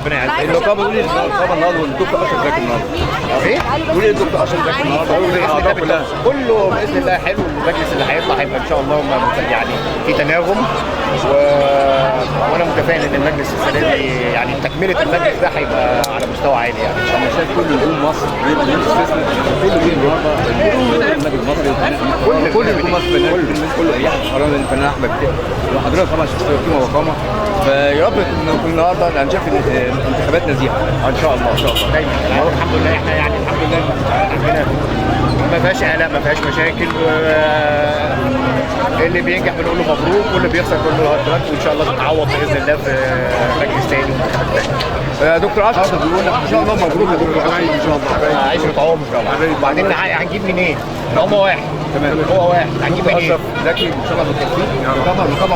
ربنا يعزك. النقابه قولي النقابه النهارده والدكتور اشرف زكي النهارده. ايه؟ قولي الدكتور اشرف زكي النهارده والاعضاء كلها. كله باذن الله حلو. المجلس اللي هيطلع هيبقى ان شاء الله يعني في تناغم وانا متفائل ان المجلس السنه دي يعني تكمله المجلس ده هيبقى على مستوى عالي يعني. انا شايف كل نجوم مصر كله جه النهارده النادي المصري كل نجوم مصر كله يعني حرام الفنان احمد وحضرتك طبعا شخصيه قيمه وقامه. فيا رب نكون النهارده انا شايف الانتخابات نزيهه ان شاء الله ان شاء الله دايما يعني الحمد لله احنا يعني الحمد لله عندنا ما فيهاش قلق ما فيهاش مشاكل. اللي بينجح بنقول له مبروك واللي بيخسر بنقول له هارد لك وان شاء الله تتعوض باذن الله في مجلس تاني وانتخابات تاني. دكتور اشرف بيقول لك ان شاء الله مبروك يا دكتور حبايبي ان شاء الله عايش متعوض ان شاء الله. وبعدين هنجيب منين؟ هم واحد تمام هو واحد هنجيب منين؟ اشرف زكي ان شاء الله بالتوفيق. طبعا محترمه